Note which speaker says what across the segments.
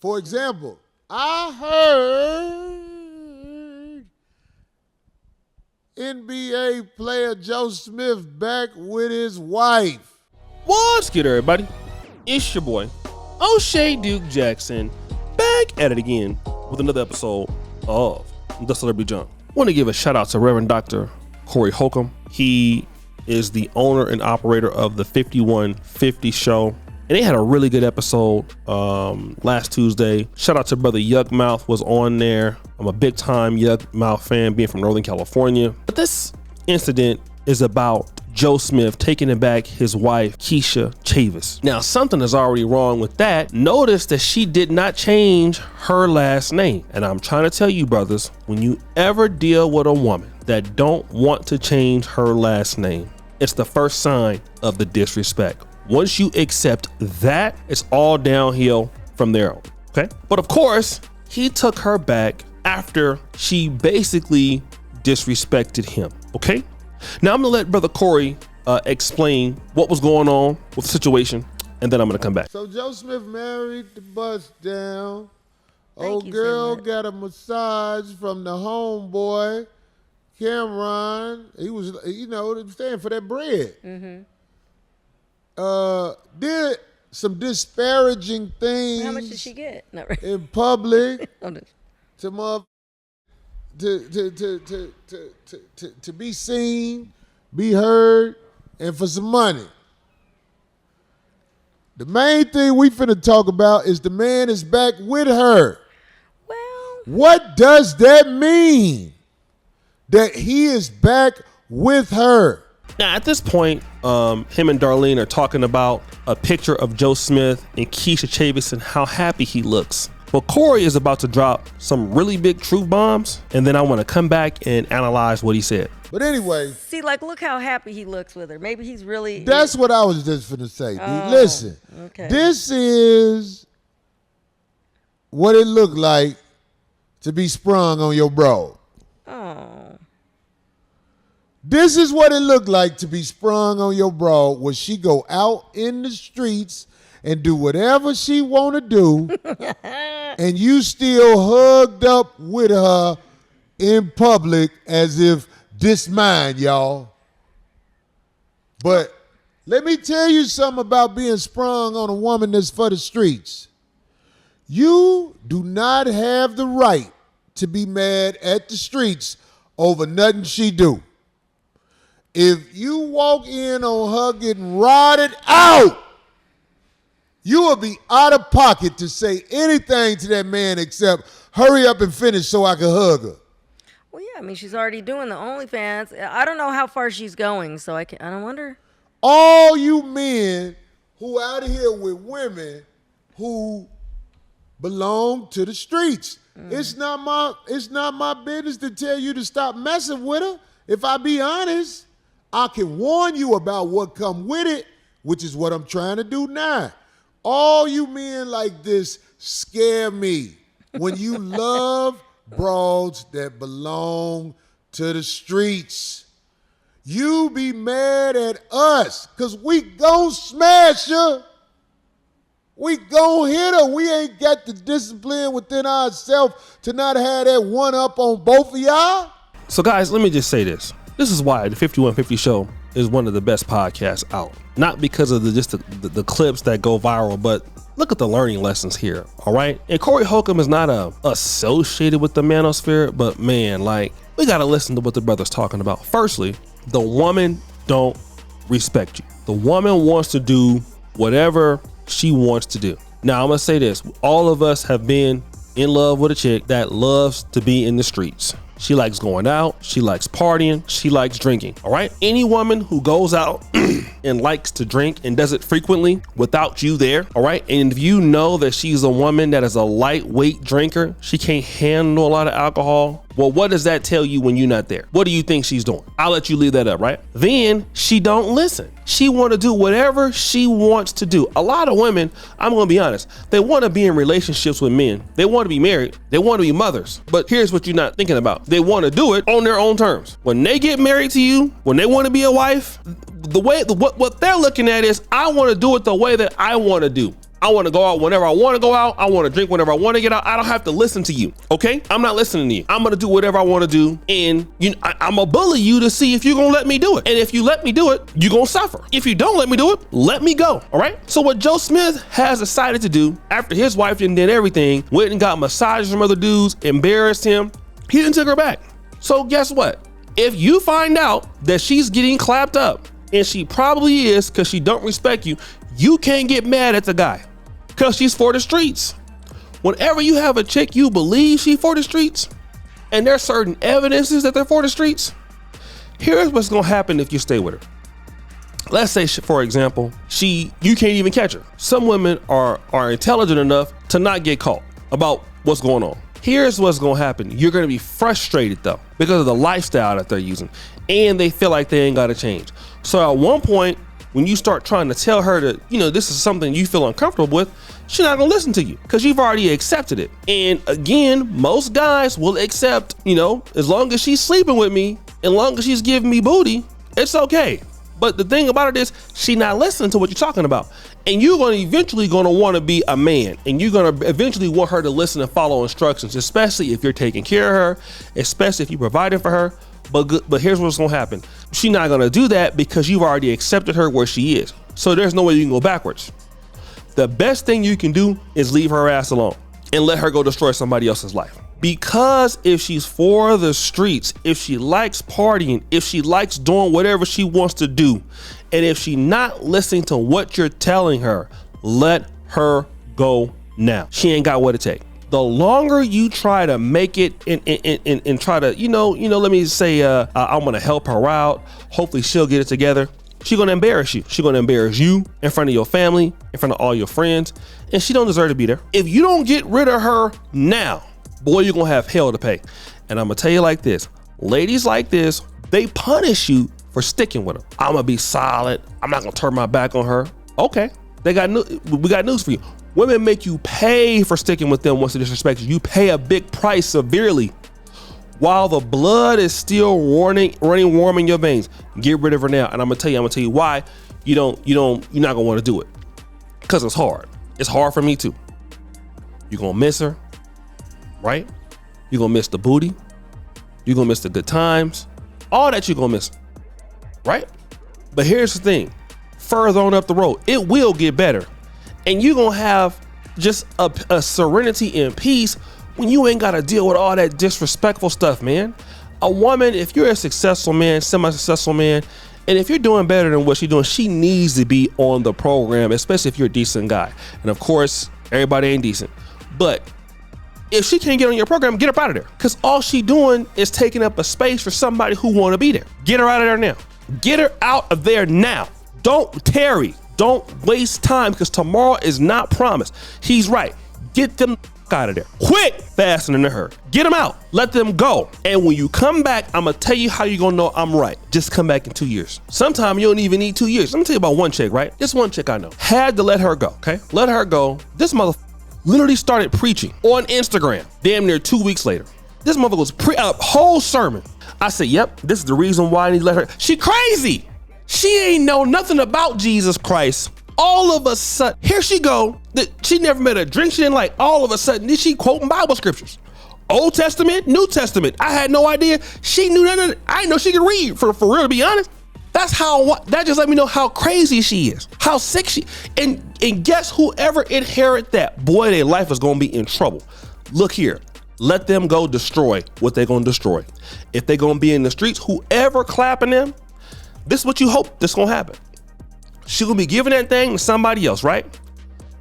Speaker 1: For example, I heard NBA player Joe Smith back with his wife.
Speaker 2: What's good, everybody? It's your boy, O'Shea Duke Jackson, back at it again with another episode of The Celebrity Jump. I want to give a shout out to Reverend Dr. Corey Holcomb. He is the owner and operator of the 5150 show. And they had a really good episode last Tuesday. Shout out to brother Yuckmouth was on there. I'm a big time Yuckmouth fan, being from Northern California. But this incident is about Joe Smith taking back his wife, Keisha Chavis. Now, something is already wrong with that. Notice that she did not change her last name. And I'm trying to tell you, brothers, when you ever deal with a woman that don't want to change her last name, it's the first sign of the disrespect. Once you accept that, it's all downhill from there on, okay? But of course, he took her back after she basically disrespected him, okay? Now I'm gonna let Brother Corey explain what was going on with the situation, and then I'm gonna come back.
Speaker 1: So Joe Smith married the bust down. Old girl got a massage from the homeboy, Cameron. He was, staying for that bread. Mm-hmm. Did some disparaging things.
Speaker 3: How much did she get? Not right.
Speaker 1: In public to be seen, be heard, and for some money. The main thing we finna talk about is the man is back with her.
Speaker 3: Well,
Speaker 1: what does that mean? That he is back with her.
Speaker 2: Now, at this point, him and Darlene are talking about a picture of Joe Smith and Keisha Chavis and how happy he looks. Well, Corey is about to drop some really big truth bombs, and then I want to come back and analyze what he said.
Speaker 1: But anyway.
Speaker 3: See, look how happy he looks with her. Maybe he's really...
Speaker 1: That's what I was just finna say. Listen,
Speaker 3: okay.
Speaker 1: This is what it looked like to be sprung on your bro.
Speaker 3: Oh.
Speaker 1: This is what it looked like to be sprung on your bro, where she go out in the streets and do whatever she want to do, and you still hugged up with her in public as if this mine, y'all. But let me tell you something about being sprung on a woman that's for the streets. You do not have the right to be mad at the streets over nothing she do. If you walk in on her getting rotted out, you will be out of pocket to say anything to that man except hurry up and finish so I can hug her.
Speaker 3: Well, yeah, I mean, she's already doing the OnlyFans. I don't know how far she's going, so I don't wonder.
Speaker 1: All you men who out here with women who belong to the streets. It's not my business to tell you to stop messing with her. If I be honest, I can warn you about what come with it, which is what I'm trying to do now. All you men like this scare me when you love broads that belong to the streets. You be mad at us because we gon' smash her. We gon' hit her. We ain't got the discipline within ourselves to not have that one up on both of y'all.
Speaker 2: So guys, let me just say this. This is why the 5150 show is one of the best podcasts out. Not because of the clips that go viral, but look at the learning lessons here, all right? And Corey Holcomb is not associated with the manosphere, but man, we gotta listen to what the brother's talking about. Firstly, the woman don't respect you. The woman wants to do whatever she wants to do. Now, I'm gonna say this. All of us have been in love with a chick that loves to be in the streets. She likes going out, she likes partying, she likes drinking, all right? Any woman who goes out and likes to drink and does it frequently without you there, all right? And if you know that she's a woman that is a lightweight drinker, she can't handle a lot of alcohol, well, what does that tell you when you're not there? What do you think she's doing? I'll let you leave that up, right? Then she don't listen. She want to do whatever she wants to do. A lot of women, I'm going to be honest, they want to be in relationships with men. They want to be married. They want to be mothers. But here's what you're not thinking about. They want to do it on their own terms. When they get married to you, when they want to be a wife, what they're looking at is, I want to do it the way that I want to do. I want to go out whenever I want to go out. I want to drink whenever I want to get out. I don't have to listen to you, okay? I'm not listening to you. I'm going to do whatever I want to do, and I'm going to bully you to see if you're going to let me do it. And if you let me do it, you're going to suffer. If you don't let me do it, let me go, all right? So what Joe Smith has decided to do after his wife did everything, went and got massages from other dudes, embarrassed him, he didn't take her back. So guess what? If you find out that she's getting clapped up, and she probably is because she don't respect you, you can't get mad at the guy because she's for the streets. Whenever you have a chick you believe she for the streets, and there's certain evidences that they're for the streets, here's what's gonna happen if you stay with her. Let's say, for example, you can't even catch her. Some women are intelligent enough to not get caught about what's going on. Here's what's gonna happen. You're gonna be frustrated though because of the lifestyle that they're using, and they feel like they ain't gotta change. So at one point, when you start trying to tell her that, this is something you feel uncomfortable with, she's not gonna listen to you because you've already accepted it. And again, most guys will accept, as long as she's sleeping with me, as long as she's giving me booty, it's okay. But the thing about it is, she's not listening to what you're talking about. And you're going to eventually going to want to be a man, and you're going to eventually want her to listen and follow instructions, especially if you're taking care of her, especially if you're providing for her. But here's what's going to happen. She's not going to do that because you've already accepted her where she is. So there's no way you can go backwards. The best thing you can do is leave her ass alone and let her go destroy somebody else's life. Because if she's for the streets, if she likes partying, if she likes doing whatever she wants to do, and if she's not listening to what you're telling her, let her go now. She ain't got what it takes. The longer you try to make it and try to, let me say, I'm going to help her out. Hopefully she'll get it together. She's going to embarrass you. She's going to embarrass you in front of your family, in front of all your friends, and she don't deserve to be there. If you don't get rid of her now, boy, you're going to have hell to pay. And I'm going to tell you like this, ladies like this, they punish you for sticking with them. I'm going to be solid. I'm not going to turn my back on her. Okay. We got news for you. Women make you pay for sticking with them once they disrespect you. You pay a big price severely while the blood is still running warm in your veins. Get rid of her now. And I'm gonna tell you why you're not gonna want to do it. Because it's hard. It's hard for me too. You're gonna miss her, right? You're gonna miss the booty. You're gonna miss the good times. All that you're gonna miss, right? But here's the thing. Further on up the road, it will get better. And you're going to have just a serenity and peace when you ain't got to deal with all that disrespectful stuff, man. A woman, if you're a successful man, semi-successful man, and if you're doing better than what she's doing, she needs to be on the program, especially if you're a decent guy. And of course, everybody ain't decent. But if she can't get on your program, get her out of there. Because all she doing is taking up a space for somebody who want to be there. Get her out of there now. Get her out of there now. Don't tarry. Don't waste time because tomorrow is not promised. He's right. Get them out of there. Quick, faster than her. Get them out. Let them go. And when you come back, I'm going to tell you how you're going to know I'm right. Just come back in 2 years. Sometimes you don't even need 2 years. Let me tell you about one chick, right? This one chick I know. Had to let her go, okay? Let her go. This mother literally started preaching on Instagram damn near 2 weeks later. This mother was a whole sermon. I said, yep, this is the reason why I need to let her. She crazy. She ain't know nothing about Jesus Christ. All of a sudden, here she go. She never met a drink she didn't like. All of a sudden, she quoting Bible scriptures. Old Testament, New Testament. I had no idea. She knew none of it. I didn't know she could read for real, to be honest. That just let me know how crazy she is. How sick she, and guess whoever inherit that, boy, their life is gonna be in trouble. Look here. Let them go destroy what they're gonna destroy. If they're gonna be in the streets, whoever clapping them, this is what you hope that's gonna happen. She gonna be giving that thing to somebody else, right?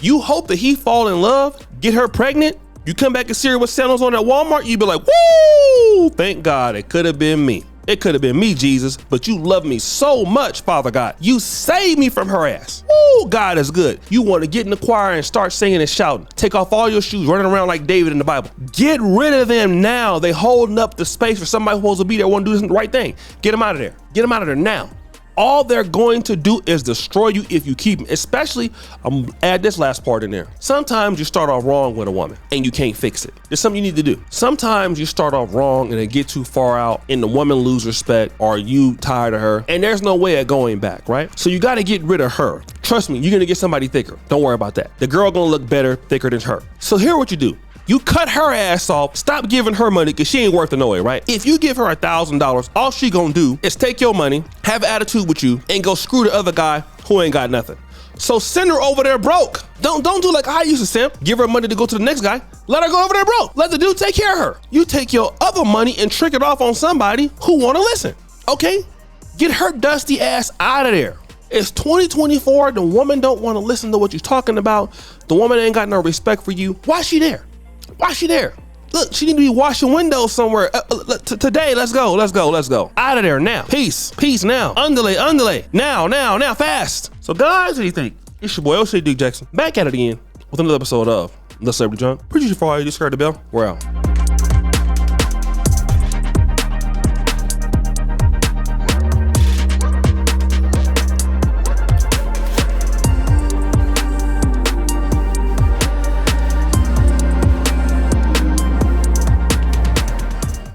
Speaker 2: You hope that he fall in love, get her pregnant. You come back and see her with sandals on at Walmart. You be like, woo! Thank God it could have been me. It could have been me, Jesus, but you love me so much, Father God. You saved me from her ass. Woo, God is good. You want to get in the choir and start singing and shouting. Take off all your shoes, running around like David in the Bible. Get rid of them now. They holding up the space for somebody who's supposed to be there, want to do the right thing. Get them out of there. Get them out of there now. All they're going to do is destroy you if you keep them. Especially, I'm gonna add this last part in there. Sometimes you start off wrong with a woman and you can't fix it. There's something you need to do. Sometimes you start off wrong and then get too far out and the woman lose respect or you tired of her and there's no way of going back, right? So you got to get rid of her. Trust me, you're gonna get somebody thicker. Don't worry about that. The girl gonna look better, thicker than her. So here's what you do. You cut her ass off, stop giving her money because she ain't worth it no way, right? If you give her $1,000, all she gonna do is take your money, have an attitude with you, and go screw the other guy who ain't got nothing. So send her over there broke. Don't do like I used to simp. Give her money to go to the next guy. Let her go over there broke. Let the dude take care of her. You take your other money and trick it off on somebody who wanna listen, okay? Get her dusty ass out of there. It's 2024, the woman don't wanna listen to what you're talking about. The woman ain't got no respect for you. Why she there? Why she there? Look, she need to be washing windows somewhere. Today, let's go. Out of there now. Peace now. Underlay. Now, fast. So guys, what do you think? It's your boy, O.C. Duke Jackson, back at it again with another episode of The Celebrity Junk. Appreciate you for all you just heard the bell. We're out.